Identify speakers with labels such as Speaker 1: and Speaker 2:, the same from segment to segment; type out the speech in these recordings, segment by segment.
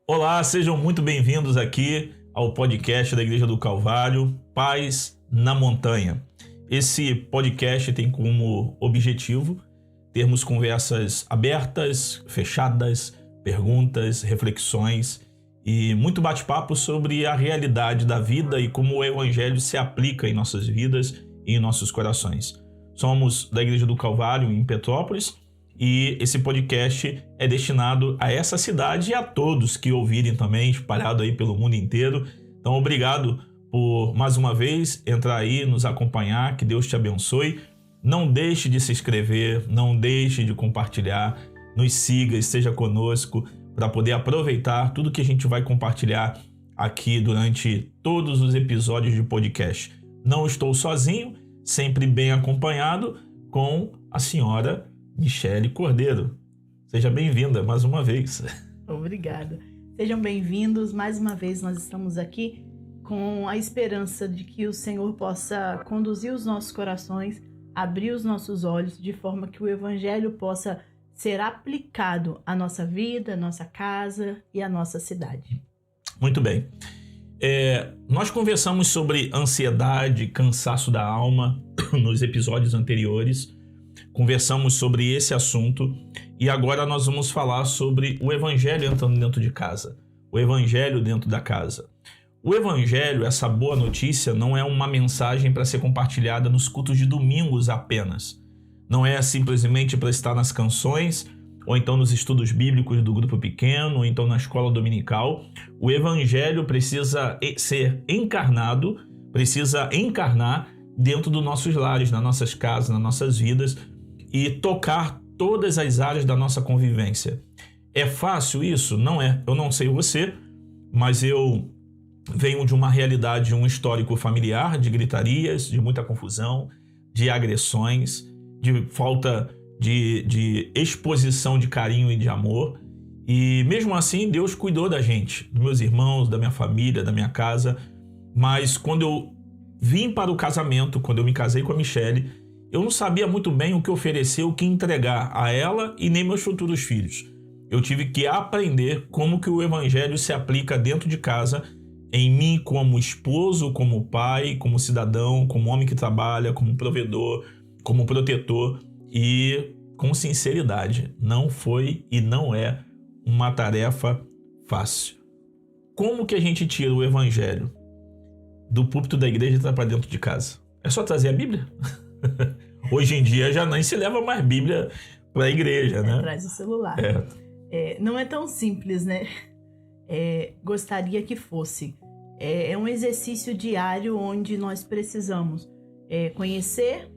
Speaker 1: Olá, sejam muito bem-vindos aqui ao podcast da Igreja do Calvário, Paz na Montanha. Esse podcast tem como objetivo termos conversas abertas, fechadas, perguntas, reflexões e muito bate-papo sobre a realidade da vida e como o Evangelho se aplica em nossas vidas e em nossos corações. Somos da Igreja do Calvário em Petrópolis e esse podcast é destinado a essa cidade e a todos que ouvirem também, espalhado aí pelo mundo inteiro. Então, obrigado por mais uma vez entrar aí, nos acompanhar, que Deus te abençoe. Não deixe de se inscrever, não deixe de compartilhar, nos siga, esteja conosco para poder aproveitar tudo que a gente vai compartilhar aqui durante todos os episódios de podcast. Não estou sozinho, sempre bem acompanhado com a senhora Michele Cordeiro. Seja bem-vinda mais uma vez.
Speaker 2: Obrigada. Sejam bem-vindos. Mais uma vez nós estamos aqui com a esperança de que o Senhor possa conduzir os nossos corações, abrir os nossos olhos, de forma que o Evangelho possa ser aplicado à nossa vida, à nossa casa e à nossa cidade.
Speaker 1: Muito bem. Nós conversamos sobre ansiedade, cansaço da alma nos episódios anteriores. Conversamos sobre esse assunto e agora nós vamos falar sobre o Evangelho entrando dentro de casa, o Evangelho dentro da casa. O Evangelho, essa boa notícia, não é uma mensagem para ser compartilhada nos cultos de domingos apenas. Não é simplesmente para estar nas canções, ou então nos estudos bíblicos do grupo pequeno, ou então na escola dominical. O Evangelho precisa ser encarnado, precisa encarnar dentro dos nossos lares, nas nossas casas, nas nossas vidas, e tocar todas as áreas da nossa convivência. É fácil isso? Não é. Eu não sei você, mas eu venho de uma realidade, de um histórico familiar, de gritarias, de muita confusão, de agressões, de falta de exposição de carinho e de amor. E mesmo assim, Deus cuidou da gente, dos meus irmãos, da minha família, da minha casa. Mas quando eu vim para o casamento, quando eu me casei com a Michele, eu não sabia muito bem o que oferecer, o que entregar a ela e nem meus futuros filhos. Eu tive que aprender como que o Evangelho se aplica dentro de casa, em mim como esposo, como pai, como cidadão, como homem que trabalha, como provedor, como protetor e com sinceridade. Não foi e não é uma tarefa fácil. Como que a gente tira o Evangelho do púlpito da igreja e traz para dentro de casa? É só trazer a Bíblia? Hoje em dia já nem se leva mais Bíblia para a igreja, né?
Speaker 2: Traz o celular. Não é tão simples, né? Gostaria que fosse. É um exercício diário onde nós precisamos conhecer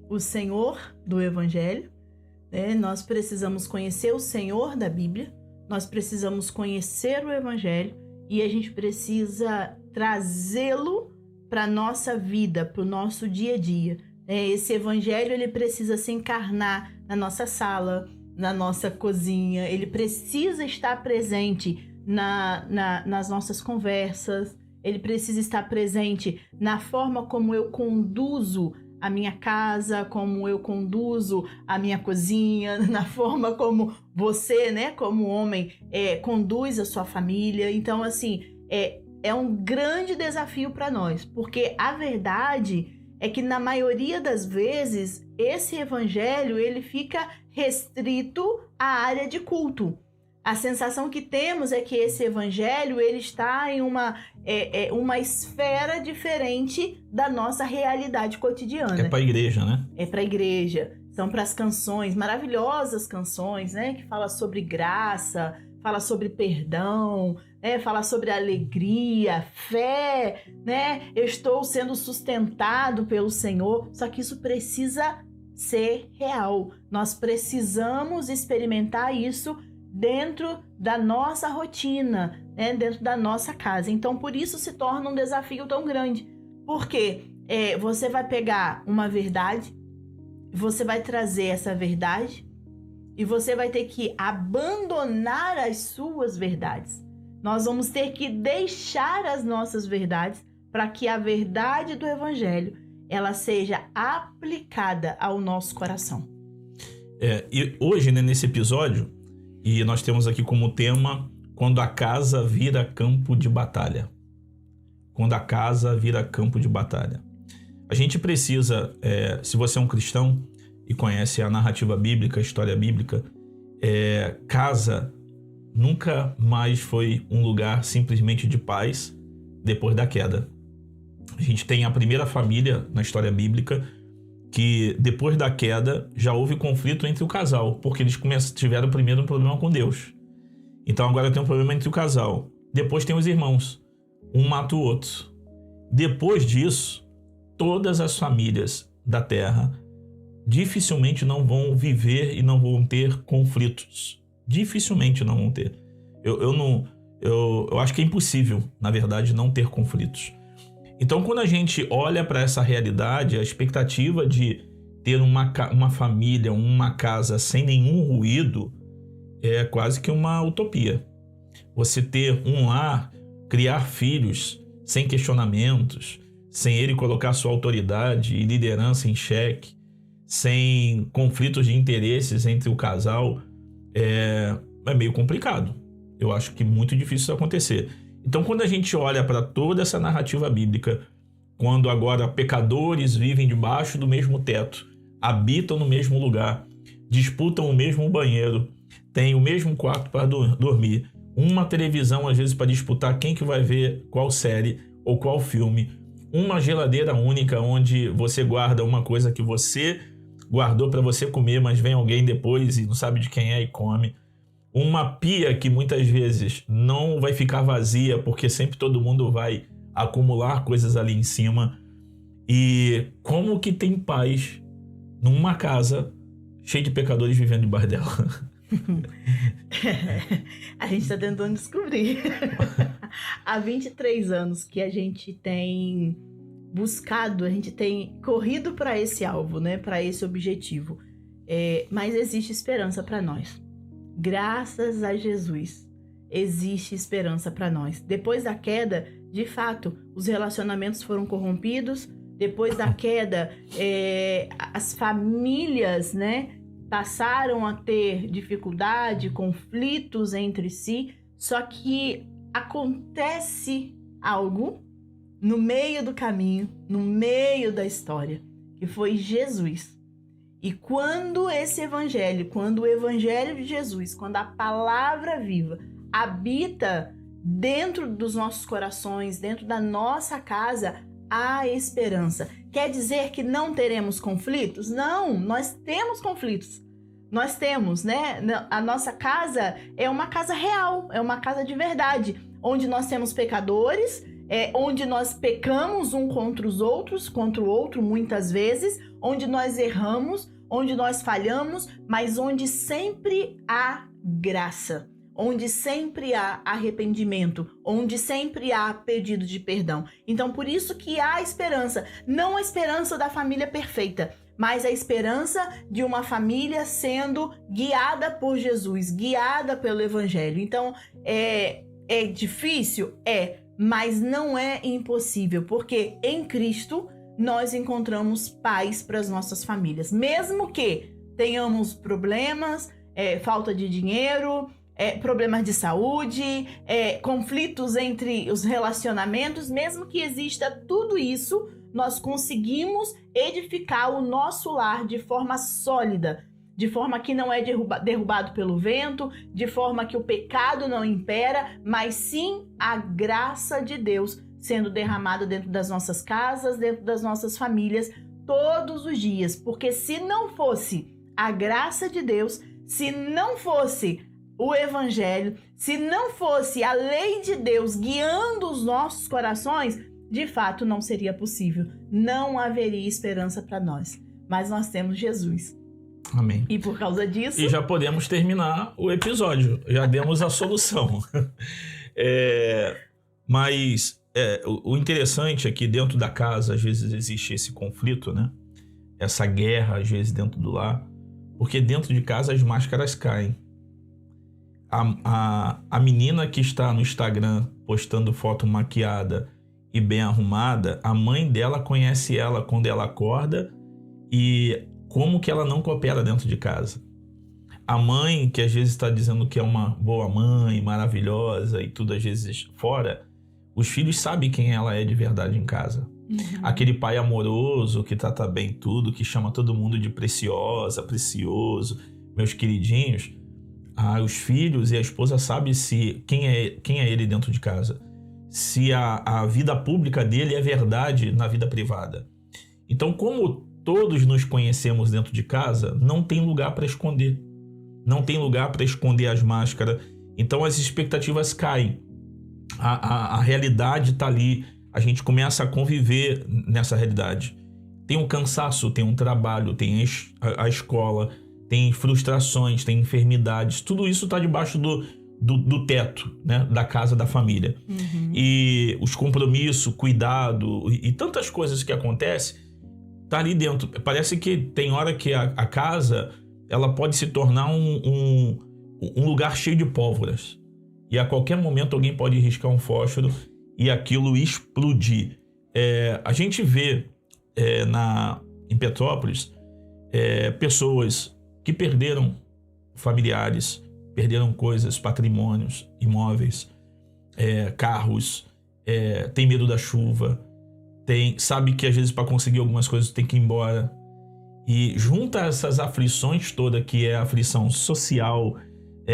Speaker 2: o Senhor do Evangelho, né? Nós precisamos conhecer o Senhor da Bíblia, nós precisamos conhecer o Evangelho e a gente precisa trazê-lo para a nossa vida, para o nosso dia a dia. Esse Evangelho ele precisa se encarnar na nossa sala, na nossa cozinha, ele precisa estar presente nas nossas conversas, ele precisa estar presente na forma como eu conduzo a minha casa, como eu conduzo a minha cozinha, na forma como você, né, como homem, conduz a sua família. Então, assim, é um grande desafio para nós, porque a verdade é que na maioria das vezes esse evangelho ele fica restrito à área de culto. A sensação que temos é que esse evangelho ele está em uma esfera diferente da nossa realidade cotidiana.
Speaker 1: É para a igreja, né?
Speaker 2: É para a igreja. São para as canções, maravilhosas canções, né? Que fala sobre graça, fala sobre perdão, né? Fala sobre alegria, fé, né? Eu estou sendo sustentado pelo Senhor. Só que isso precisa ser real. Nós precisamos experimentar isso dentro da nossa rotina, né? Dentro da nossa casa. Então, por isso se torna um desafio tão grande. Porque você vai pegar uma verdade, você vai trazer essa verdade e você vai ter que abandonar as suas verdades. Nós vamos ter que deixar as nossas verdades para que a verdade do Evangelho ela seja aplicada ao nosso coração.
Speaker 1: E hoje, né, nesse episódio, e nós temos aqui como tema quando a casa vira campo de batalha. Quando a casa vira campo de batalha. A gente precisa, se você é um cristão e conhece a narrativa bíblica, a história bíblica, casa nunca mais foi um lugar simplesmente de paz depois da queda. A gente tem a primeira família na história bíblica que depois da queda já houve conflito entre o casal, porque eles tiveram primeiro um problema com Deus. Então agora tem um problema entre o casal. Depois tem os irmãos. Um mata o outro. Depois disso, todas as famílias da terra dificilmente não vão viver e não vão ter conflitos. Dificilmente não vão ter. Eu acho que é impossível, na verdade, não ter conflitos. Então, quando a gente olha para essa realidade, a expectativa de ter uma família, uma casa sem nenhum ruído é quase que uma utopia. Você ter um lar, criar filhos sem questionamentos, sem ele colocar sua autoridade e liderança em xeque, sem conflitos de interesses entre o casal, é meio complicado. Eu acho que é muito difícil isso acontecer. Então, quando a gente olha para toda essa narrativa bíblica, quando agora pecadores vivem debaixo do mesmo teto, habitam no mesmo lugar, disputam o mesmo banheiro, têm o mesmo quarto para dormir, uma televisão às vezes para disputar quem que vai ver qual série ou qual filme, uma geladeira única onde você guarda uma coisa que você guardou para você comer, mas vem alguém depois e não sabe de quem é e come. Uma pia que muitas vezes não vai ficar vazia porque sempre todo mundo vai acumular coisas ali em cima. E como que tem paz numa casa cheia de pecadores vivendo debaixo dela?
Speaker 2: A gente está tentando descobrir. Há 23 anos que a gente tem buscado, a gente tem corrido para esse alvo, né? Para esse objetivo. Mas existe esperança para nós. Graças a Jesus, existe esperança para nós. Depois da queda, de fato, os relacionamentos foram corrompidos. Depois da queda, as famílias, né, passaram a ter dificuldade, conflitos entre si. Só que acontece algo no meio do caminho, no meio da história, que foi Jesus. E quando esse evangelho, quando o evangelho de Jesus, quando a palavra viva habita dentro dos nossos corações, dentro da nossa casa, há esperança. Quer dizer que não teremos conflitos? Não, nós temos conflitos. Nós temos, né? A nossa casa é uma casa real, é uma casa de verdade, onde nós temos pecadores, onde nós pecamos um contra os outros, contra o outro muitas vezes, onde nós erramos, onde nós falhamos, mas onde sempre há graça, onde sempre há arrependimento, onde sempre há pedido de perdão. Então, por isso que há esperança, não a esperança da família perfeita, mas a esperança de uma família sendo guiada por Jesus, guiada pelo Evangelho. Então, é difícil? Mas não é impossível, porque em Cristo nós encontramos paz para as nossas famílias. Mesmo que tenhamos problemas, falta de dinheiro, problemas de saúde, conflitos entre os relacionamentos, mesmo que exista tudo isso, nós conseguimos edificar o nosso lar de forma sólida, de forma que não é derrubado pelo vento, de forma que o pecado não impera, mas sim a graça de Deus sendo derramada dentro das nossas casas, dentro das nossas famílias, todos os dias. Porque se não fosse a graça de Deus, se não fosse o Evangelho, se não fosse a lei de Deus guiando os nossos corações, de fato não seria possível. Não haveria esperança para nós. Mas nós temos Jesus.
Speaker 1: Amém.
Speaker 2: E por causa disso...
Speaker 1: E já podemos terminar o episódio. Já demos a solução. Mas o interessante é que dentro da casa, às vezes, existe esse conflito, né? Essa guerra, às vezes, dentro do lar. Porque dentro de casa as máscaras caem. A menina que está no Instagram postando foto maquiada e bem arrumada, a mãe dela conhece ela quando ela acorda e como que ela não coopera dentro de casa. A mãe que às vezes está dizendo que é uma boa mãe, maravilhosa e tudo às vezes fora, os filhos sabem quem ela é de verdade em casa. Aquele pai amoroso que trata bem tudo, que chama todo mundo de preciosa, precioso, meus queridinhos. Os filhos e a esposa sabem quem é ele dentro de casa. Se a vida pública dele é verdade na vida privada. Então, como todos nos conhecemos dentro de casa, não tem lugar para esconder. Não tem lugar para esconder as máscaras. Então, as expectativas caem. A realidade está ali. A gente começa a conviver nessa realidade. Tem um cansaço, tem um trabalho, tem a escola, tem frustrações, tem enfermidades. Tudo isso está debaixo do teto, né, da casa da família. E os compromissos, cuidado e tantas coisas que acontecem, tá ali dentro. Parece que tem hora que a casa ela pode se tornar um lugar cheio de pólvoras. E a qualquer momento alguém pode riscar um fósforo e aquilo explodir. A gente vê em Petrópolis pessoas que perderam familiares, perderam coisas, patrimônios, imóveis, carros, tem medo da chuva, sabe que às vezes para conseguir algumas coisas tem que ir embora. E junta essas aflições todas, que é a aflição social,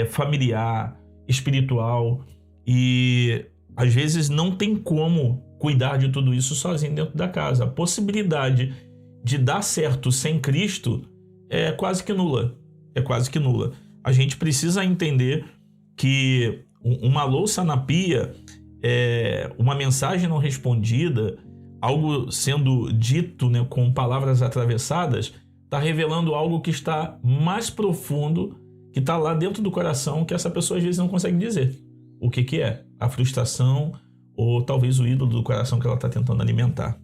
Speaker 1: familiar, espiritual, e às vezes não tem como cuidar de tudo isso sozinho dentro da casa. A possibilidade de dar certo sem Cristo é quase que nula. A gente precisa entender que uma louça na pia, uma mensagem não respondida, algo sendo dito, né, com palavras atravessadas, está revelando algo que está mais profundo, que está lá dentro do coração, que essa pessoa às vezes não consegue dizer. O que é? A frustração ou talvez o ídolo do coração que ela está tentando alimentar.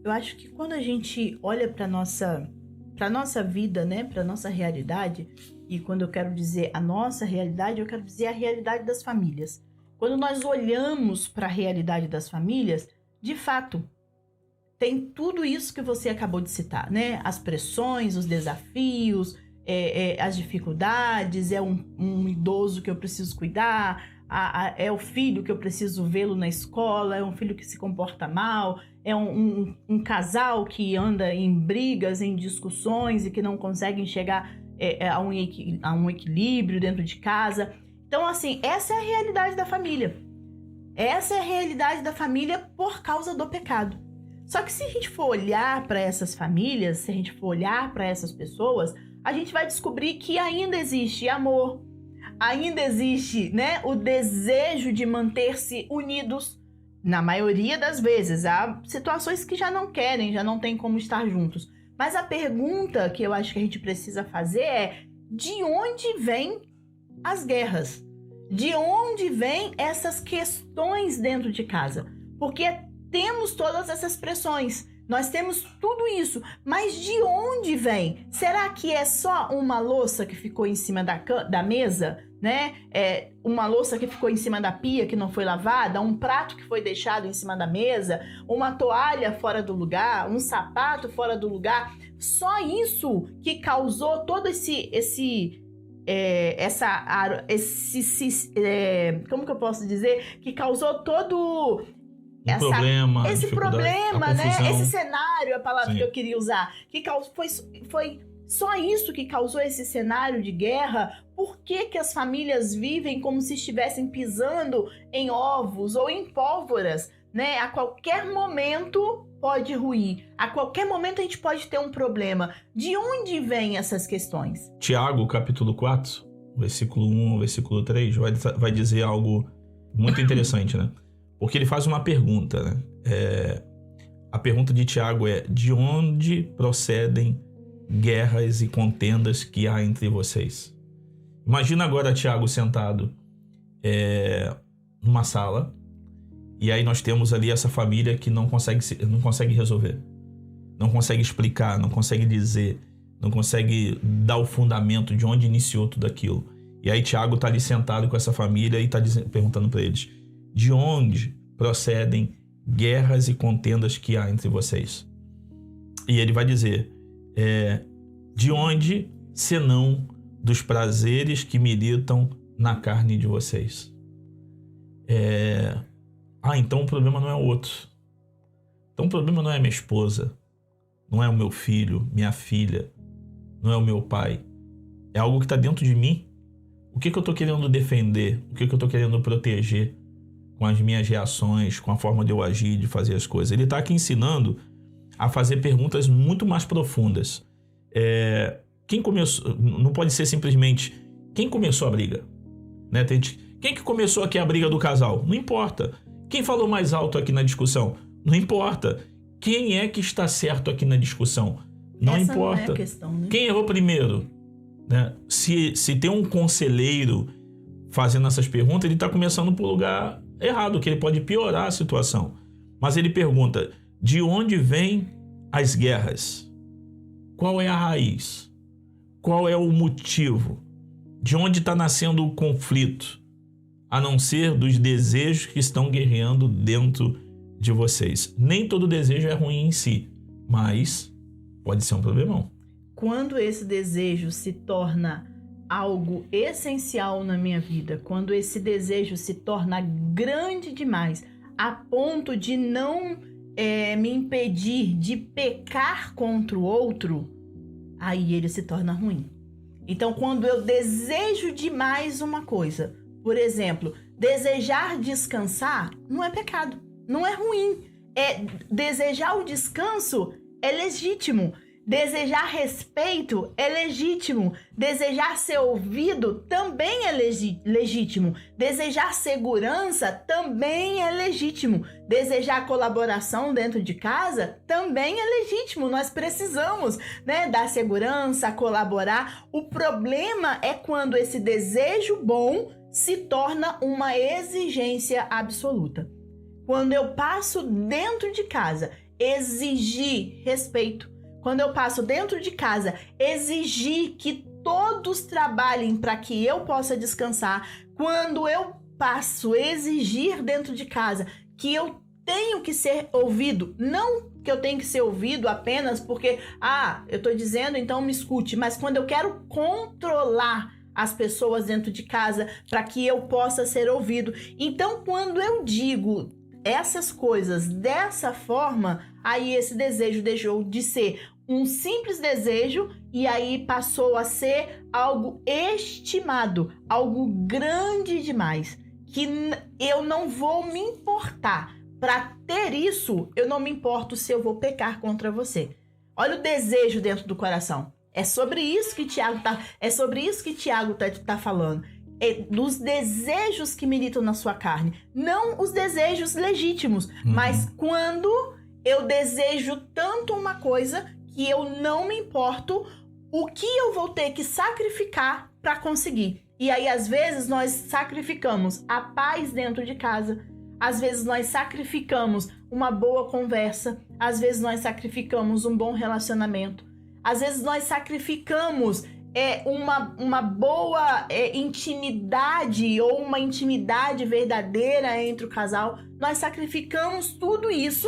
Speaker 2: Eu acho que quando a gente olha para nossa vida, né, para nossa realidade, e quando eu quero dizer a nossa realidade, eu quero dizer a realidade das famílias. Quando nós olhamos para a realidade das famílias, de fato, tem tudo isso que você acabou de citar, né? As pressões, os desafios, as dificuldades, um idoso que eu preciso cuidar, é o filho que eu preciso vê-lo na escola, é um filho que se comporta mal, é um casal que anda em brigas, em discussões e que não conseguem chegar a um equilíbrio dentro de casa. Então, assim, essa é a realidade da família. Essa é a realidade da família por causa do pecado. Só que se a gente for olhar para essas famílias, se a gente for olhar para essas pessoas, a gente vai descobrir que ainda existe amor, ainda existe, né, o desejo de manter-se unidos. Na maioria das vezes, há situações que já não querem, já não tem como estar juntos. Mas a pergunta que eu acho que a gente precisa fazer é: de onde vêm as guerras? De onde vêm essas questões dentro de casa? Porque temos todas essas pressões, nós temos tudo isso, mas de onde vem? Será que é só uma louça que ficou em cima da mesa, né? Uma louça que ficou em cima da pia que não foi lavada, um prato que foi deixado em cima da mesa, uma toalha fora do lugar, um sapato fora do lugar? Só isso que causou todo como que eu posso dizer? Que causou todo esse problema, né? Esse cenário, a palavra que eu queria usar, que foi só isso que causou esse cenário de guerra. Por que as famílias vivem como se estivessem pisando em ovos ou em pólvoras, né? A qualquer momento pode ruir, a qualquer momento a gente pode ter um problema. De onde vêm essas questões?
Speaker 1: Tiago, capítulo 4, versículo 1, versículo 3, vai dizer algo muito interessante, né? Porque ele faz uma pergunta, né? A pergunta de Tiago é: de onde procedem guerras e contendas que há entre vocês? Imagina agora Tiago sentado numa sala, e aí nós temos ali essa família que não consegue resolver, não consegue explicar, não consegue dizer, não consegue dar o fundamento de onde iniciou tudo aquilo. E aí Tiago está ali sentado com essa família e está perguntando para eles: de onde procedem guerras e contendas que há entre vocês? E ele vai dizer: de onde senão dos prazeres que militam na carne de vocês. Então o problema não é o outro. Então o problema não é minha esposa, não é o meu filho, minha filha, não é o meu pai. É algo que está dentro de mim. O que eu estou querendo defender? O que eu estou querendo proteger com as minhas reações, com a forma de eu agir, de fazer as coisas? Ele está aqui ensinando a fazer perguntas muito mais profundas. Quem começou? Não pode ser simplesmente quem começou a briga, né? Quem que começou aqui a briga do casal? Não importa. Quem falou mais alto aqui na discussão? Não importa. Quem é que está certo aqui na discussão? Não
Speaker 2: Essa
Speaker 1: importa.
Speaker 2: Não é a questão, né?
Speaker 1: Quem errou primeiro? Né? Se tem um conselheiro fazendo essas perguntas, ele está começando por lugar errado, que ele pode piorar a situação. Mas ele pergunta, de onde vêm as guerras? Qual é a raiz? Qual é o motivo? De onde está nascendo o conflito? A não ser dos desejos que estão guerreando dentro de vocês. Nem todo desejo é ruim em si, mas pode ser um problemão.
Speaker 2: Quando esse desejo se torna algo essencial na minha vida, quando esse desejo se torna grande demais, a ponto de não me impedir de pecar contra o outro, aí ele se torna ruim. Então, quando eu desejo demais uma coisa, por exemplo, desejar descansar não é pecado, não é ruim. Desejar o descanso é legítimo. Desejar respeito é legítimo. Desejar ser ouvido também é legítimo. Desejar segurança também é legítimo. Desejar colaboração dentro de casa também é legítimo. Nós precisamos, né, dar segurança, colaborar. O problema é quando esse desejo bom se torna uma exigência absoluta. Quando eu passo dentro de casa exigir respeito, quando eu passo dentro de casa exigir que todos trabalhem para que eu possa descansar, quando eu passo exigir dentro de casa que eu tenho que ser ouvido, não que eu tenho que ser ouvido apenas porque, eu estou dizendo, então me escute, mas quando eu quero controlar as pessoas dentro de casa para que eu possa ser ouvido. Então, quando eu digo essas coisas dessa forma, aí esse desejo deixou de ser um simples desejo e aí passou a ser algo estimado, algo grande demais, que eu não vou me importar. Para ter isso, eu não me importo se eu vou pecar contra você. Olha o desejo dentro do coração. É sobre isso que Tiago tá falando. Dos desejos que militam na sua carne. Não os desejos legítimos, mas quando eu desejo tanto uma coisa que eu não me importo o que eu vou ter que sacrificar para conseguir. E aí, às vezes, nós sacrificamos a paz dentro de casa. Às vezes, nós sacrificamos uma boa conversa. Às vezes, nós sacrificamos um bom relacionamento. Às vezes, nós sacrificamos uma boa intimidade ou uma intimidade verdadeira entre o casal. Nós sacrificamos tudo isso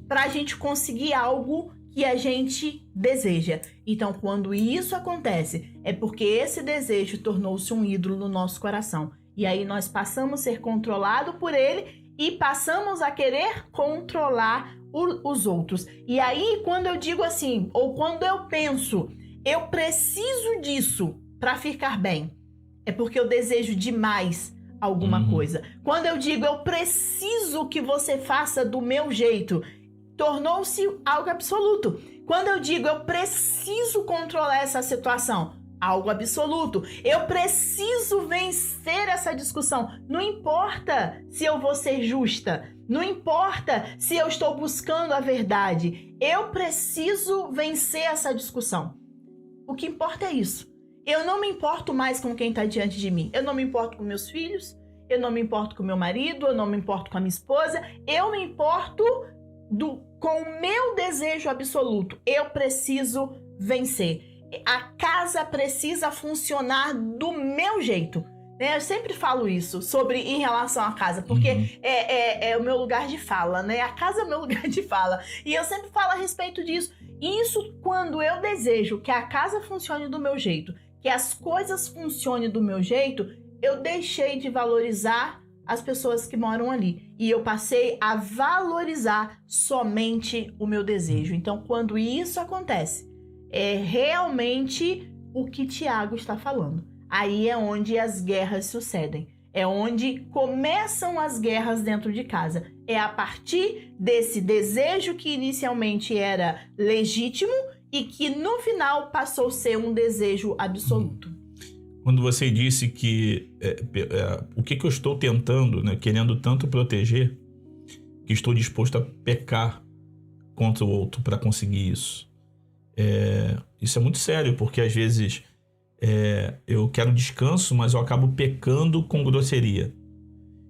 Speaker 2: para a gente conseguir algo que a gente deseja. Então, quando isso acontece, é porque esse desejo tornou-se um ídolo no nosso coração. E aí nós passamos a ser controlados por ele e passamos a querer controlar os outros. E aí, quando eu digo assim, ou quando eu penso, eu preciso disso para ficar bem, é porque eu desejo demais alguma coisa. Quando eu digo, eu preciso que você faça do meu jeito, tornou-se algo absoluto. Quando eu digo, eu preciso controlar essa situação, algo absoluto. Eu preciso vencer essa discussão. Não importa se eu vou ser justa. Não importa se eu estou buscando a verdade. Eu preciso vencer essa discussão. O que importa é isso. Eu não me importo mais com quem está diante de mim. Eu não me importo com meus filhos. Eu não me importo com meu marido. Eu não me importo com a minha esposa. Eu me importo com o meu desejo absoluto. Eu preciso vencer. A casa precisa funcionar do meu jeito. Eu sempre falo isso em relação à casa, porque é o meu lugar de fala, né? A casa é o meu lugar de fala. E eu sempre falo a respeito disso. Isso quando eu desejo que a casa funcione do meu jeito, que as coisas funcionem do meu jeito, eu deixei de valorizar as pessoas que moram ali. E eu passei a valorizar somente o meu desejo. Então, quando isso acontece, é realmente o que Tiago está falando. Aí é onde as guerras sucedem. É onde começam as guerras dentro de casa. É a partir desse desejo que inicialmente era legítimo e que no final passou a ser um desejo absoluto.
Speaker 1: Quando você disse que o que eu estou tentando, né, querendo tanto proteger, que estou disposto a pecar contra o outro para conseguir isso. Isso é muito sério, porque às vezes eu quero descanso, mas eu acabo pecando com grosseria.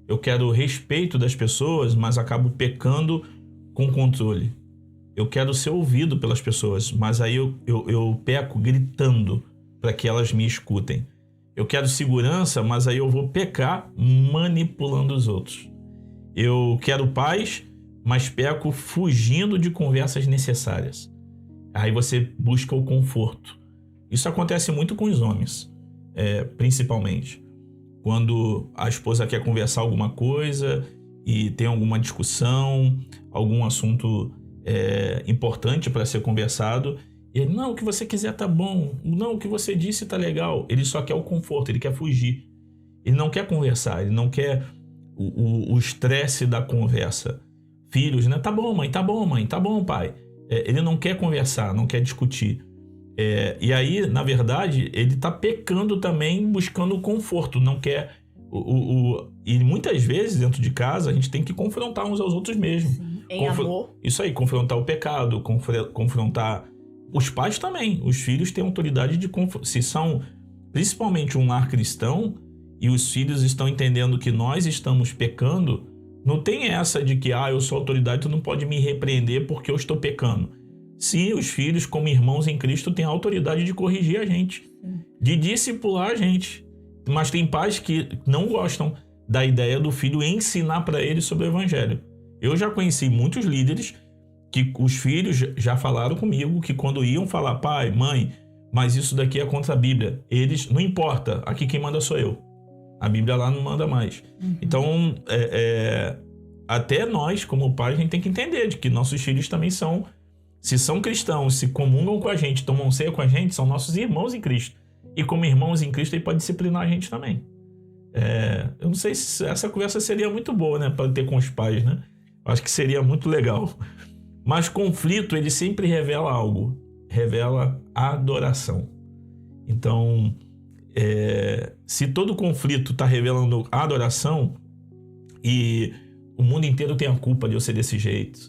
Speaker 1: Eu quero respeito das pessoas, mas acabo pecando com controle. Eu quero ser ouvido pelas pessoas, mas aí eu peco gritando para que elas me escutem. Eu quero segurança, mas aí eu vou pecar manipulando os outros. Eu quero paz, mas peco fugindo de conversas necessárias. Aí você busca o conforto. Isso acontece muito com os homens, principalmente. Quando a esposa quer conversar alguma coisa e tem alguma discussão, algum assunto importante para ser conversado, e ele, não, o que você quiser tá bom, não, o que você disse tá legal. Ele só quer o conforto, ele quer fugir. Ele não quer conversar, ele não quer o estresse da conversa. Filhos, né? Tá bom, mãe, tá bom, pai. Ele não quer conversar, não quer discutir. E aí, na verdade, ele tá pecando também, buscando o conforto, não quer... E muitas vezes, dentro de casa, a gente tem que confrontar uns aos outros mesmo.
Speaker 2: Sim, em amor.
Speaker 1: Isso aí, confrontar o pecado, confrontar... Os pais também, os filhos têm autoridade de... Se são, principalmente, um lar cristão, e os filhos estão entendendo que nós estamos pecando, não tem essa de que, eu sou autoridade, tu não pode me repreender porque eu estou pecando. Sim, os filhos, como irmãos em Cristo, têm a autoridade de corrigir a gente, de discipular a gente. Mas tem pais que não gostam da ideia do filho ensinar para ele sobre o evangelho. Eu já conheci muitos líderes que os filhos já falaram comigo que quando iam falar, pai, mãe, mas isso daqui é contra a Bíblia. Eles, não importa, aqui quem manda sou eu. A Bíblia lá não manda mais. Então, até nós, como pais, a gente tem que entender de que nossos filhos também são, se são cristãos, se comungam com a gente, tomam ceia com a gente, são nossos irmãos em Cristo. E como irmãos em Cristo, ele pode disciplinar a gente também. Eu não sei se essa conversa seria muito boa, né, para ter com os pais, né? Acho que seria muito legal. Mas conflito, ele sempre revela algo. Revela adoração. Então, se todo conflito está revelando adoração, e o mundo inteiro tem a culpa de eu ser desse jeito.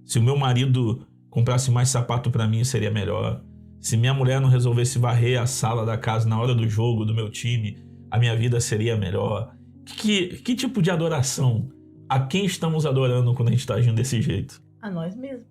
Speaker 1: Se o meu marido comprasse mais sapato para mim, seria melhor. Se minha mulher não resolvesse varrer a sala da casa na hora do jogo do meu time, a minha vida seria melhor. Que tipo de adoração? A quem estamos adorando quando a gente está agindo desse jeito?
Speaker 2: A nós mesmos.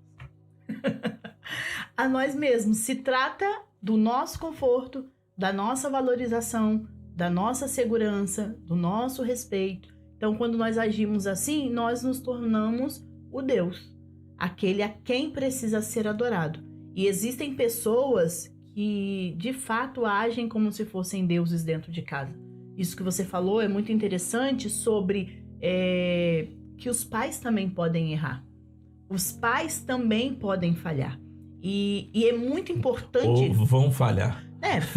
Speaker 2: A nós mesmos. Se trata do nosso conforto, da nossa valorização, da nossa segurança, do nosso respeito. Então, quando nós agimos assim, nós nos tornamos o Deus, aquele a quem precisa ser adorado. E existem pessoas que, de fato, agem como se fossem deuses dentro de casa. Isso que você falou é muito interessante sobre que os pais também podem errar. Os pais também podem falhar. E é muito importante...
Speaker 1: Ou vão falhar.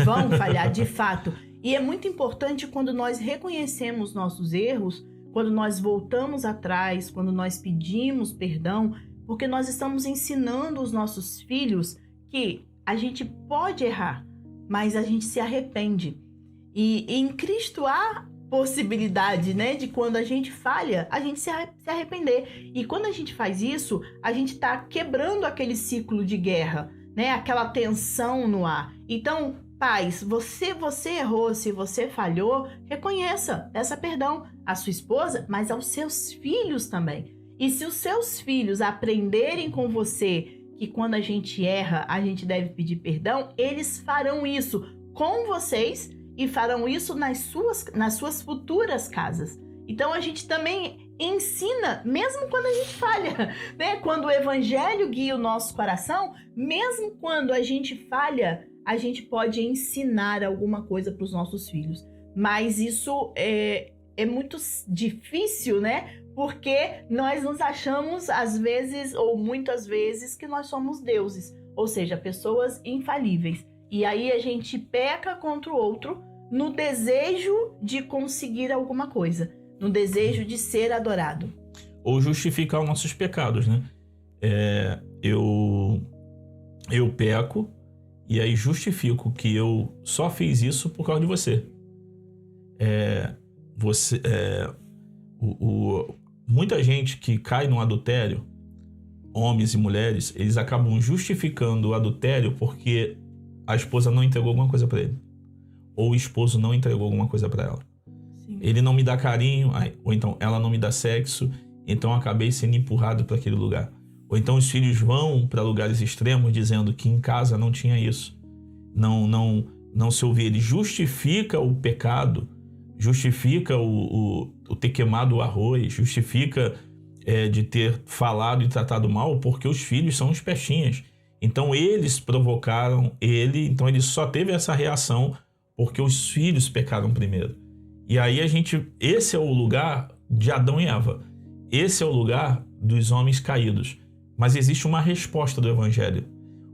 Speaker 2: Vão falhar, de fato. E é muito importante quando nós reconhecemos nossos erros, quando nós voltamos atrás, quando nós pedimos perdão, porque nós estamos ensinando os nossos filhos que a gente pode errar, mas a gente se arrepende. E em Cristo há possibilidade, né, de quando a gente falha, a gente se arrepender. E quando a gente faz isso, a gente está quebrando aquele ciclo de guerra, né, aquela tensão no ar. Então, pais, você errou, se você falhou, reconheça, peça perdão à sua esposa, mas aos seus filhos também. E se os seus filhos aprenderem com você que quando a gente erra, a gente deve pedir perdão, eles farão isso com vocês e farão isso nas suas futuras casas. Então a gente também ensina, mesmo quando a gente falha, né? Quando o evangelho guia o nosso coração, mesmo quando a gente falha, a gente pode ensinar alguma coisa para os nossos filhos. Mas isso é muito difícil, né? Porque nós nos achamos, às vezes, ou muitas vezes, que nós somos deuses. Ou seja, pessoas infalíveis. E aí a gente peca contra o outro no desejo de conseguir alguma coisa. No desejo de ser adorado.
Speaker 1: Ou justificar os nossos pecados, né? Eu peco e aí justifico que eu só fiz isso por causa de você. Muita gente que cai no adultério, homens e mulheres, eles acabam justificando o adultério porque a esposa não entregou alguma coisa para ele. Ou o esposo não entregou alguma coisa para ela. Sim. Ele não me dá carinho, ou então ela não me dá sexo, então eu acabei sendo empurrado para aquele lugar. Ou então os filhos vão para lugares extremos dizendo que em casa não tinha isso. Não se ouvir. Ele justifica o pecado, justifica o ter queimado o arroz, justifica de ter falado e tratado mal, porque os filhos são os peixinhos. Então eles provocaram ele, então ele só teve essa reação porque os filhos pecaram primeiro. E aí esse é o lugar de Adão e Eva. Esse é o lugar dos homens caídos. Mas existe uma resposta do Evangelho.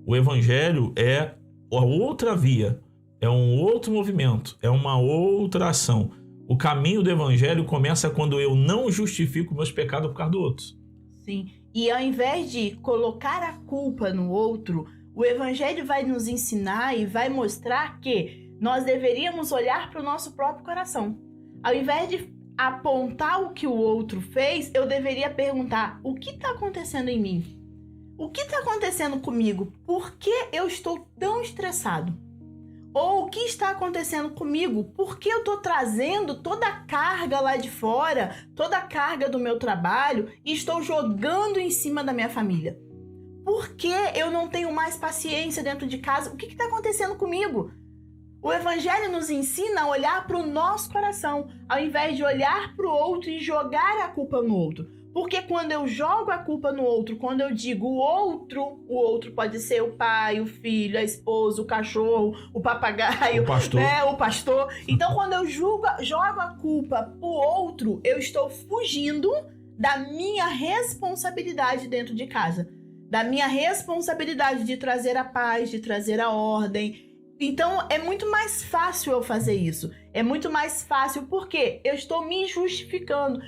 Speaker 1: O Evangelho é a outra via, é um outro movimento, é uma outra ação. O caminho do Evangelho começa quando eu não justifico meus pecados por causa do outro.
Speaker 2: Sim, e ao invés de colocar a culpa no outro, o Evangelho vai nos ensinar e vai mostrar que nós deveríamos olhar para o nosso próprio coração. Ao invés de apontar o que o outro fez, eu deveria perguntar: o que está acontecendo em mim? O que está acontecendo comigo? Por que eu estou tão estressado? Ou o que está acontecendo comigo? Por que eu estou trazendo toda a carga lá de fora, toda a carga do meu trabalho e estou jogando em cima da minha família? Por que eu não tenho mais paciência dentro de casa? O que está acontecendo comigo? O Evangelho nos ensina a olhar para o nosso coração, ao invés de olhar para o outro e jogar a culpa no outro. Porque quando eu jogo a culpa no outro, quando eu digo o outro pode ser o pai, o filho, a esposa, o cachorro, o papagaio, o pastor. Então, quando eu jogo a culpa pro outro, eu estou fugindo da minha responsabilidade dentro de casa. Da minha responsabilidade de trazer a paz, de trazer a ordem. Então, é muito mais fácil eu fazer isso. É muito mais fácil porque eu estou me justificando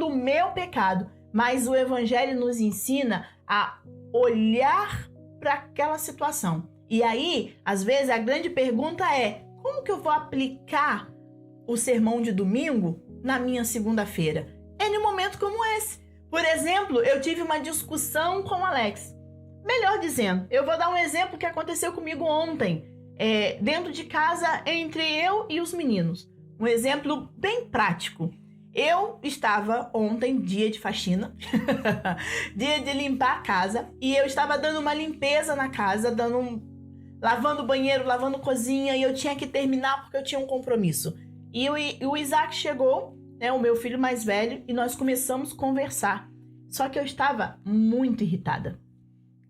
Speaker 2: o meu pecado. Mas o Evangelho nos ensina a olhar para aquela situação. E aí, às vezes, a grande pergunta é: como que eu vou aplicar o sermão de domingo na minha segunda-feira? É num momento como esse. Por exemplo, eu tive uma discussão com o Alex. Melhor dizendo, eu vou dar um exemplo que aconteceu comigo ontem. Dentro de casa, entre eu e os meninos. Um exemplo bem prático. Eu estava ontem, dia de faxina, dia de limpar a casa, e eu estava dando uma limpeza na casa, lavando o banheiro, lavando a cozinha, e eu tinha que terminar porque eu tinha um compromisso. E o Isaac chegou, né, o meu filho mais velho, e nós começamos a conversar. Só que eu estava muito irritada.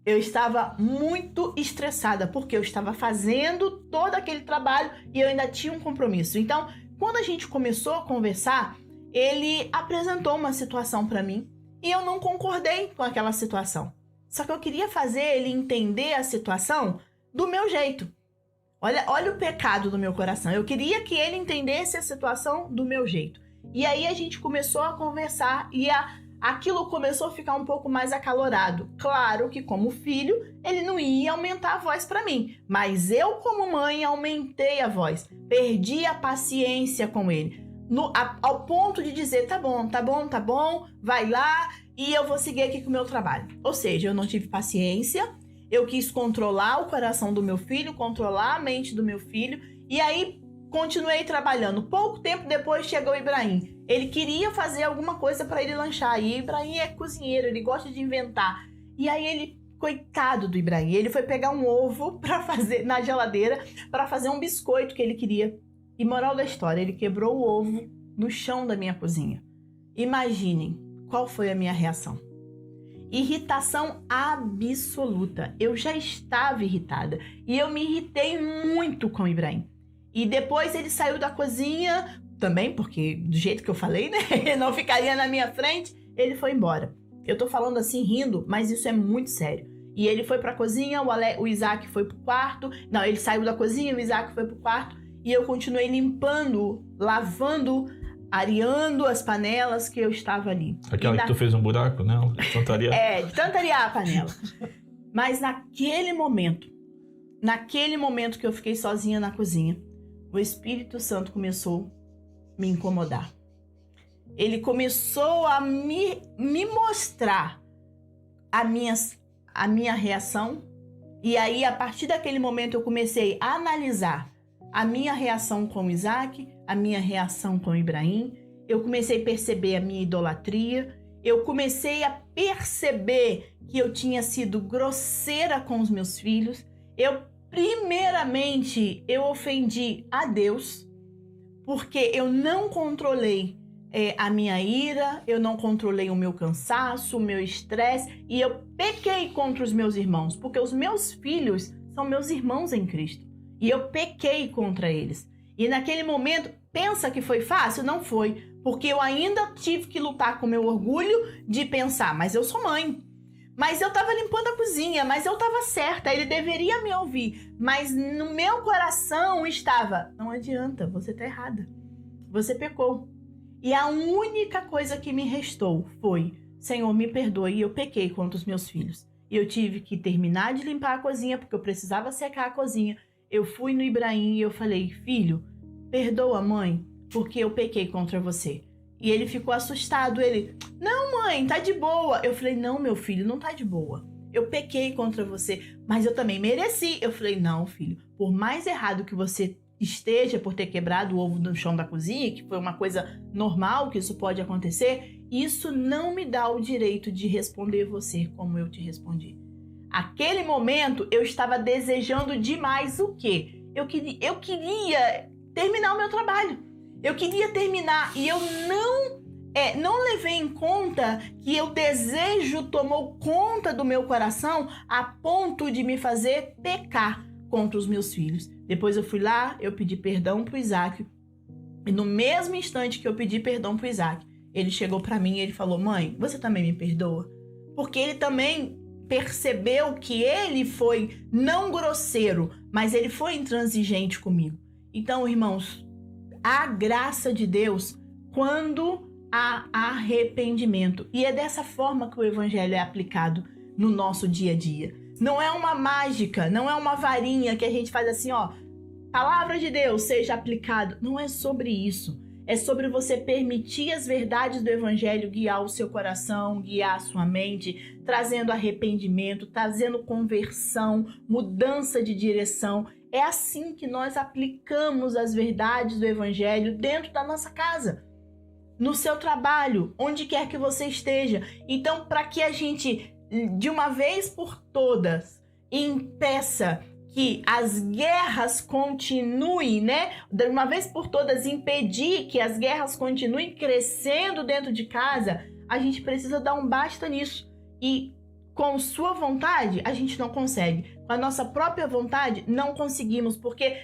Speaker 2: Eu estava muito estressada, porque eu estava fazendo todo aquele trabalho e eu ainda tinha um compromisso. Então, quando a gente começou a conversar, ele apresentou uma situação para mim e eu não concordei com aquela situação. Só que eu queria fazer ele entender a situação do meu jeito. Olha o pecado do meu coração. Eu queria que ele entendesse a situação do meu jeito. E aí a gente começou a conversar e aquilo começou a ficar um pouco mais acalorado. Claro que como filho, ele não ia aumentar a voz para mim. Mas eu como mãe aumentei a voz. Perdi a paciência com ele. Ao ponto de dizer, tá bom, vai lá e eu vou seguir aqui com o meu trabalho. Ou seja, eu não tive paciência, eu quis controlar o coração do meu filho, controlar a mente do meu filho, e aí continuei trabalhando. Pouco tempo depois chegou o Ibrahim. Ele queria fazer alguma coisa para ele lanchar, e Ibrahim é cozinheiro, ele gosta de inventar. E aí coitado do Ibrahim, ele foi pegar um ovo para fazer na geladeira para fazer um biscoito que ele queria. E moral da história, ele quebrou o ovo no chão da minha cozinha. Imaginem qual foi a minha reação. Irritação absoluta. Eu já estava irritada. E eu me irritei muito com o Ibrahim. E depois ele saiu da cozinha, também, porque do jeito que eu falei, né? Ele não ficaria na minha frente. Ele foi embora. Eu tô falando assim, rindo, mas isso é muito sério. E ele foi pra cozinha, o Isaac foi pro quarto. Não, ele saiu da cozinha, o Isaac foi pro quarto. E eu continuei limpando, lavando, areando as panelas que eu estava ali.
Speaker 1: Aquela que tu fez um buraco, né? De tanto arear.
Speaker 2: De tanto arear a panela. Mas naquele momento que eu fiquei sozinha na cozinha, o Espírito Santo começou a me incomodar. Ele começou a me mostrar a minha reação. E aí, a partir daquele momento, eu comecei a analisar a minha reação com o Isaac, a minha reação com o Ibrahim. Eu comecei a perceber a minha idolatria. Eu comecei a perceber que eu tinha sido grosseira com os meus filhos. Primeiramente, eu ofendi a Deus, porque eu não controlei a minha ira, eu não controlei o meu cansaço, o meu estresse, e eu pequei contra os meus irmãos, porque os meus filhos são meus irmãos em Cristo, e eu pequei contra eles. E naquele momento, pensa que foi fácil? Não foi, porque eu ainda tive que lutar com o meu orgulho de pensar, mas eu sou mãe. Mas eu tava limpando a cozinha, mas eu tava certa, ele deveria me ouvir. Mas no meu coração estava, não adianta, você tá errada. Você pecou. E a única coisa que me restou foi, Senhor, me perdoe, eu pequei contra os meus filhos. E eu tive que terminar de limpar a cozinha, porque eu precisava secar a cozinha. Eu fui no Ibrahim e eu falei, filho, perdoa, mãe, porque eu pequei contra você. E ele ficou assustado, ele, não, mãe, tá de boa. Eu falei, não, meu filho, não tá de boa. Eu pequei contra você, mas eu também mereci. Eu falei, não, filho, por mais errado que você esteja por ter quebrado o ovo no chão da cozinha, que foi uma coisa normal, que isso pode acontecer, isso não me dá o direito de responder você como eu te respondi. Aquele momento, eu estava desejando demais o quê? Eu queria terminar o meu trabalho. Eu queria terminar e eu não levei em conta que o desejo tomou conta do meu coração a ponto de me fazer pecar contra os meus filhos. Depois eu fui lá, eu pedi perdão pro Isaac. E no mesmo instante que eu pedi perdão pro Isaac, ele chegou para mim e ele falou, mãe, você também me perdoa? Porque ele também percebeu que ele foi não grosseiro, mas ele foi intransigente comigo. Então, irmãos, a graça de Deus quando há arrependimento. E é dessa forma que o evangelho é aplicado no nosso dia a dia. Não é uma mágica, não é uma varinha que a gente faz assim, ó, palavra de Deus seja aplicado. Não é sobre isso. É sobre você permitir as verdades do evangelho guiar o seu coração, guiar a sua mente, trazendo arrependimento, trazendo conversão, mudança de direção. É assim que nós aplicamos as verdades do evangelho dentro da nossa casa, no seu trabalho, onde quer que você esteja. Então, para que a gente, de uma vez por todas, impeça que as guerras continuem, né? De uma vez por todas, impedir que as guerras continuem crescendo dentro de casa, a gente precisa dar um basta nisso. E com sua vontade, a gente não consegue. Com a nossa própria vontade, não conseguimos, porque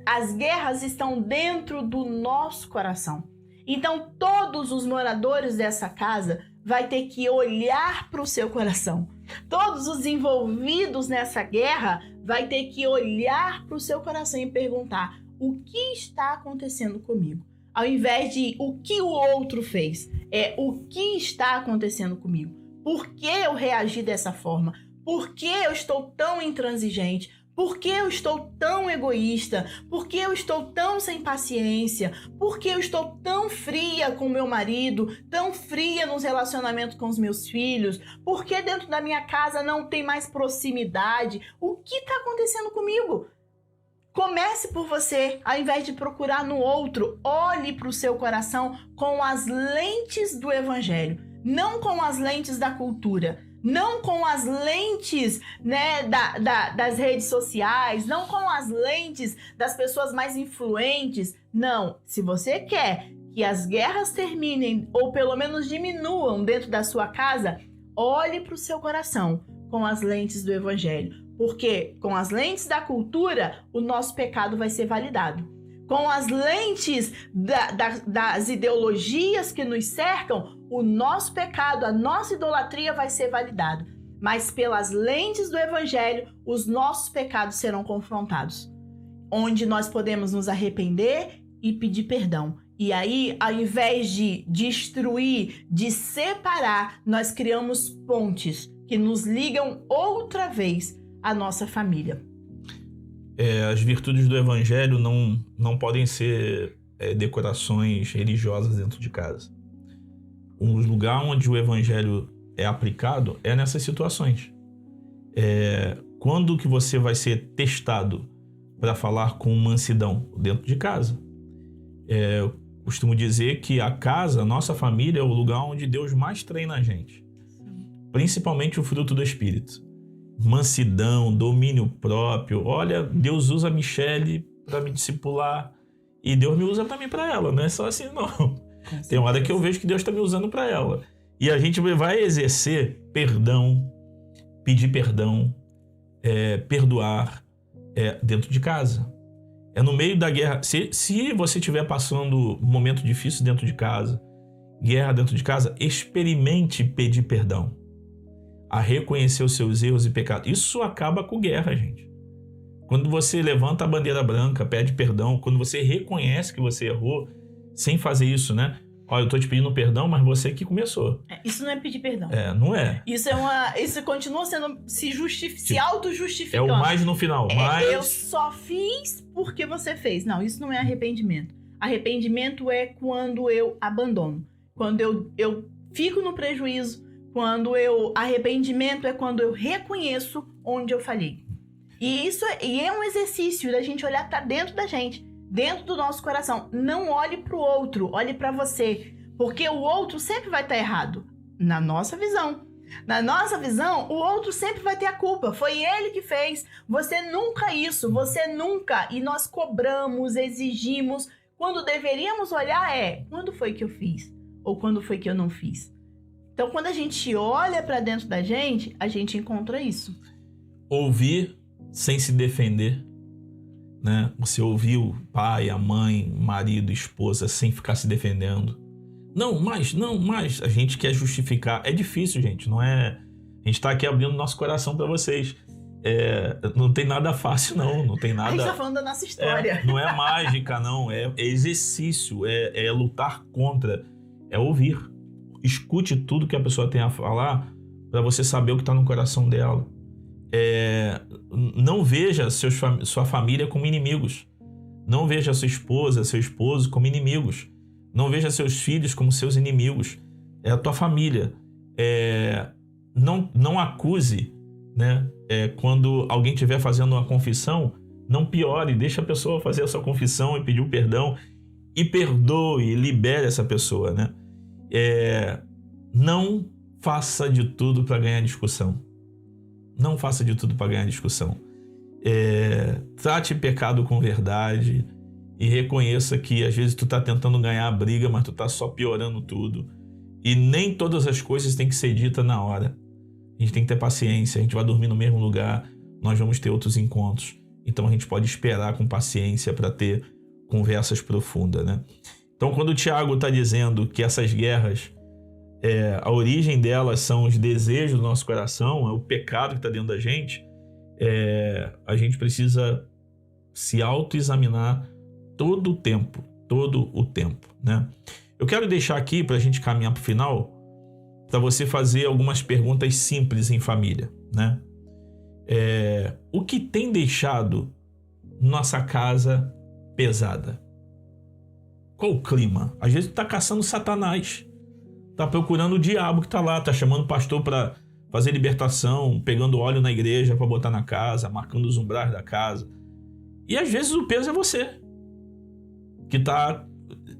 Speaker 2: as guerras estão dentro do nosso coração. Então, todos os moradores dessa casa vai ter que olhar para o seu coração. Todos os envolvidos nessa guerra vai ter que olhar para o seu coração e perguntar: o que está acontecendo comigo? Ao invés de o que o outro fez, é o que está acontecendo comigo. Por que eu reagi dessa forma? Por que eu estou tão intransigente? Por que eu estou tão egoísta? Por que eu estou tão sem paciência? Por que eu estou tão fria com meu marido? Tão fria nos relacionamentos com os meus filhos? Por que dentro da minha casa não tem mais proximidade? O que está acontecendo comigo? Comece por você, ao invés de procurar no outro. Olhe para o seu coração com as lentes do evangelho, não com as lentes da cultura. Não com as lentes, né, das redes sociais, não com as lentes das pessoas mais influentes. Não, se você quer que as guerras terminem ou pelo menos diminuam dentro da sua casa, olhe para o seu coração com as lentes do Evangelho. Porque com as lentes da cultura, o nosso pecado vai ser validado. Com as lentes das ideologias que nos cercam, o nosso pecado, a nossa idolatria vai ser validado. Mas pelas lentes do Evangelho, os nossos pecados serão confrontados. Onde nós podemos nos arrepender e pedir perdão. E aí, ao invés de destruir, de separar, nós criamos pontes que nos ligam outra vez à nossa família.
Speaker 1: As virtudes do Evangelho não podem ser decorações religiosas dentro de casa. Um lugar onde o Evangelho é aplicado é nessas situações. Quando que você vai ser testado para falar com mansidão? Dentro de casa. Eu costumo dizer que a casa, a nossa família, é o lugar onde Deus mais treina a gente. Principalmente o fruto do Espírito. Mansidão, domínio próprio. Olha, Deus usa a Michele para me discipular e Deus me usa também para ela. Não é só assim, não. Tem hora que eu vejo que Deus está me usando para ela. E a gente vai exercer perdão, pedir perdão, perdoar dentro de casa. No meio da guerra. Se você estiver passando um momento difícil dentro de casa, guerra dentro de casa, experimente pedir perdão. A reconhecer os seus erros e pecados. Isso acaba com guerra, gente. Quando você levanta a bandeira branca, pede perdão, quando você reconhece que você errou, sem fazer isso, né? Olha, eu tô te pedindo perdão, mas você que começou.
Speaker 2: Isso não é pedir perdão.
Speaker 1: Não é.
Speaker 2: Isso continua sendo se auto-justificando.
Speaker 1: É o mais no final. Mas...
Speaker 2: Eu só fiz porque você fez. Não, isso não é arrependimento. Arrependimento é quando eu abandono. Quando eu fico no prejuízo. Arrependimento é quando eu reconheço onde eu falhei. E é um exercício da gente olhar para dentro da gente, dentro do nosso coração. Não olhe para o outro, olhe para você. Porque o outro sempre vai estar errado, na nossa visão. Na nossa visão, o outro sempre vai ter a culpa. Foi ele que fez. Você nunca. E nós cobramos, exigimos. Quando deveríamos olhar quando foi que eu fiz? Ou quando foi que eu não fiz? Então, quando a gente olha para dentro da gente, a gente encontra isso.
Speaker 1: Ouvir sem se defender, né? Você ouvir o pai, a mãe, marido, esposa, sem ficar se defendendo. Não, mas a gente quer justificar. É difícil, gente. Não é... A gente tá aqui abrindo nosso coração para vocês. Não tem nada fácil, não tem nada...
Speaker 2: A gente tá falando da nossa história.
Speaker 1: Não é mágica, não. É exercício, é lutar contra, é ouvir. Escute tudo que a pessoa tem a falar para você saber o que está no coração dela. Não veja sua família como inimigos. Não veja sua esposa, seu esposo como inimigos. Não veja seus filhos como seus inimigos. É a tua família. Não acuse, né? Quando alguém estiver fazendo uma confissão, não piore. Deixa a pessoa fazer a sua confissão e pedir o perdão. E perdoe, libere essa pessoa, né? Não faça de tudo para ganhar discussão. Não faça de tudo para ganhar discussão. Trate pecado com verdade e reconheça que às vezes tu tá tentando ganhar a briga, mas tu tá só piorando tudo. E nem todas as coisas têm que ser ditas na hora. A gente tem que ter paciência, a gente vai dormir no mesmo lugar, nós vamos ter outros encontros. Então a gente pode esperar com paciência para ter conversas profundas, né? Então quando o Tiago está dizendo que essas guerras, a origem delas são os desejos do nosso coração, é o pecado que está dentro da gente, a gente precisa se autoexaminar todo o tempo, né? Eu quero deixar aqui, para a gente caminhar para o final, para você fazer algumas perguntas simples em família, né? O que tem deixado nossa casa pesada? Qual o clima? Às vezes tu tá caçando Satanás, tá procurando o diabo que tá lá, tá chamando o pastor para fazer libertação, pegando óleo na igreja para botar na casa, marcando os umbrais da casa. E às vezes o peso é você, que tá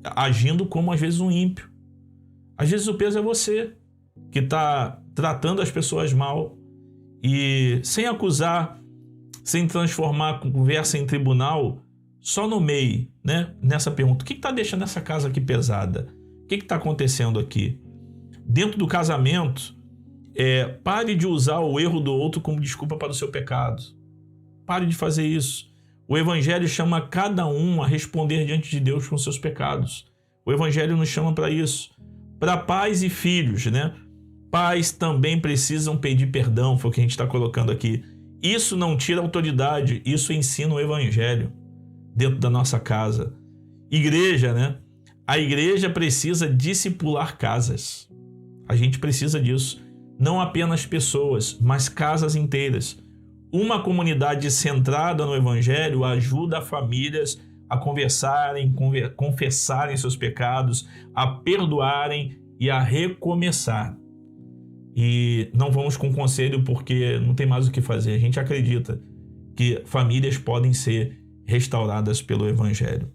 Speaker 1: agindo como às vezes um ímpio. Às vezes o peso é você, que tá tratando as pessoas mal e sem acusar, sem transformar a conversa em tribunal, só nomeie, né, nessa pergunta: o que está deixando essa casa aqui pesada? O que está acontecendo aqui? Dentro do casamento, Pare de usar o erro do outro como desculpa para o seu pecado. Pare de fazer isso. O Evangelho chama cada um a responder diante de Deus com seus pecados. O Evangelho nos chama para isso. Para pais e filhos, né? Pais também precisam pedir perdão, foi o que a gente está colocando aqui. Isso não tira autoridade, isso ensina o Evangelho dentro da nossa casa. Igreja, né? A igreja precisa discipular casas. A gente precisa disso. Não apenas pessoas, mas casas inteiras. Uma comunidade centrada no Evangelho ajuda famílias a conversarem, confessarem seus pecados, a perdoarem e a recomeçar. E não vamos com conselho porque não tem mais o que fazer. A gente acredita que famílias podem ser restauradas pelo Evangelho.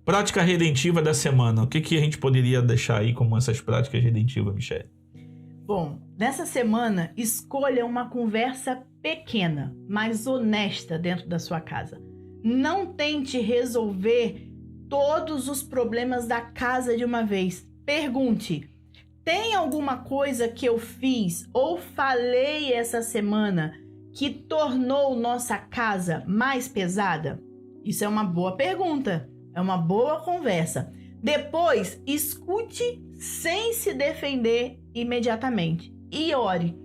Speaker 1: Prática redentiva da semana. O que a gente poderia deixar aí como essas práticas redentivas, Michele?
Speaker 2: Bom, nessa semana, escolha uma conversa pequena, mas honesta dentro da sua casa. Não tente resolver todos os problemas da casa de uma vez. Pergunte: tem alguma coisa que eu fiz ou falei essa semana que tornou nossa casa mais pesada? Isso é uma boa pergunta, é uma boa conversa. Depois, escute sem se defender imediatamente e ore.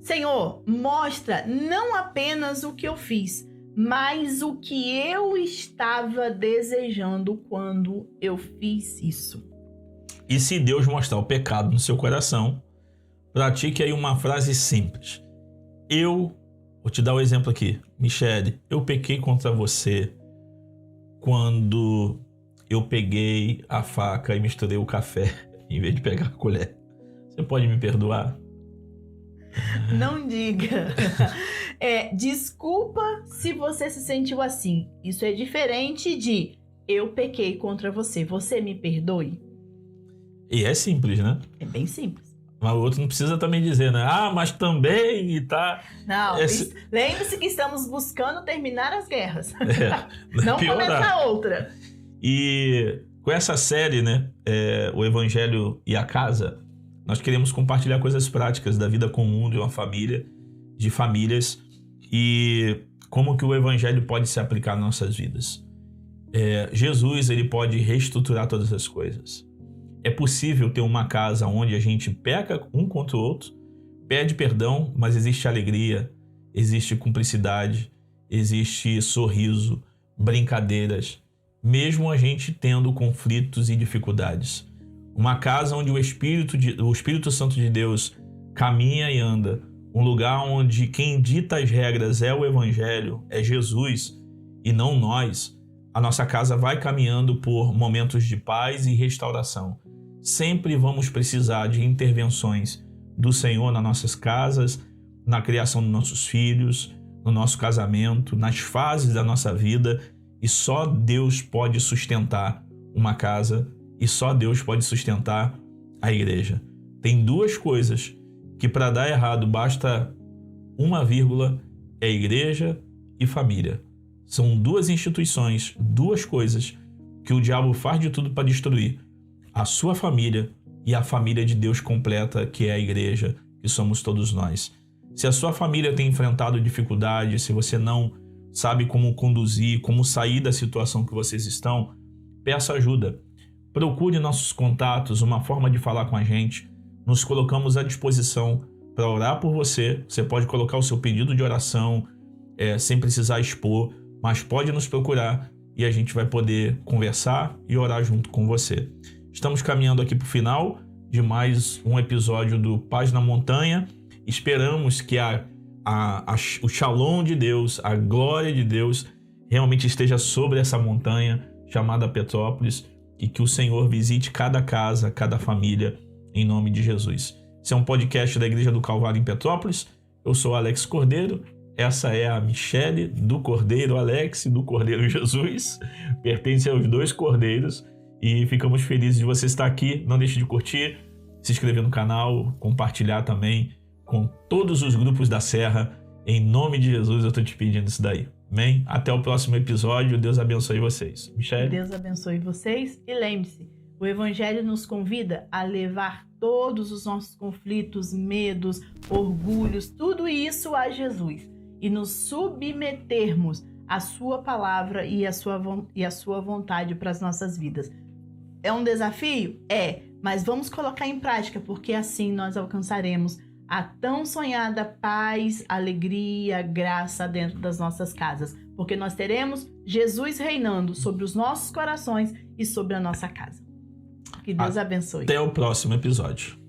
Speaker 2: Senhor, mostra não apenas o que eu fiz, mas o que eu estava desejando quando eu fiz isso.
Speaker 1: E se Deus mostrar o pecado no seu coração, pratique aí uma frase simples. Vou te dar um exemplo aqui. Michele, eu pequei contra você quando eu peguei a faca e misturei o café em vez de pegar a colher. Você pode me perdoar?
Speaker 2: Não diga. Desculpa se você se sentiu assim. Isso é diferente de eu pequei contra você. Você me perdoe?
Speaker 1: E é simples, né?
Speaker 2: É bem simples.
Speaker 1: Mas o outro não precisa também dizer, né? Mas também e tá...
Speaker 2: Não, lembre-se que estamos buscando terminar as guerras. Não
Speaker 1: piorar.
Speaker 2: começar outra.
Speaker 1: E com essa série, né? O Evangelho e a Casa, nós queremos compartilhar coisas práticas da vida comum de uma família, de famílias, e como que o Evangelho pode se aplicar nas nossas vidas. Jesus, ele pode reestruturar todas as coisas. É possível ter uma casa onde a gente peca um contra o outro, pede perdão, mas existe alegria, existe cumplicidade, existe sorriso, brincadeiras, mesmo a gente tendo conflitos e dificuldades. Uma casa onde o Espírito Santo de Deus caminha e anda, um lugar onde quem dita as regras é o Evangelho, é Jesus e não nós. A nossa casa vai caminhando por momentos de paz e restauração. Sempre vamos precisar de intervenções do Senhor nas nossas casas, na criação dos nossos filhos, no nosso casamento, nas fases da nossa vida, e só Deus pode sustentar uma casa e só Deus pode sustentar a igreja. Tem duas coisas que para dar errado basta uma vírgula, é igreja e família. São duas instituições, duas coisas que o diabo faz de tudo para destruir. A sua família e a família de Deus completa, que é a igreja, que somos todos nós. Se a sua família tem enfrentado dificuldades, se você não sabe como conduzir, como sair da situação que vocês estão, peça ajuda. Procure nossos contatos, uma forma de falar com a gente. Nos colocamos à disposição para orar por você. Você pode colocar o seu pedido de oração sem precisar expor, mas pode nos procurar e a gente vai poder conversar e orar junto com você. Estamos caminhando aqui para o final de mais um episódio do Paz na Montanha. Esperamos que o shalom de Deus, a glória de Deus realmente esteja sobre essa montanha chamada Petrópolis e que o Senhor visite cada casa, cada família, em nome de Jesus. Esse é um podcast da Igreja do Calvário em Petrópolis. Eu sou Alex Cordeiro. Essa é a Michele do Cordeiro Alex e do Cordeiro Jesus. Pertence aos dois Cordeiros. E ficamos felizes de você estar aqui. Não deixe de curtir, se inscrever no canal, compartilhar também com todos os grupos da Serra. Em nome de Jesus eu estou te pedindo isso daí. Amém? Até o próximo episódio. Deus abençoe vocês. Michele?
Speaker 2: Deus abençoe vocês. E lembre-se, O Evangelho nos convida a levar todos os nossos conflitos, medos, orgulhos, tudo isso a Jesus e nos submetermos à sua palavra e à sua vontade para as nossas vidas. É um desafio? É, mas vamos colocar em prática, porque assim nós alcançaremos a tão sonhada paz, alegria, graça dentro das nossas casas, porque nós teremos Jesus reinando sobre os nossos corações e sobre a nossa casa. Que Deus abençoe.
Speaker 1: Até o próximo episódio.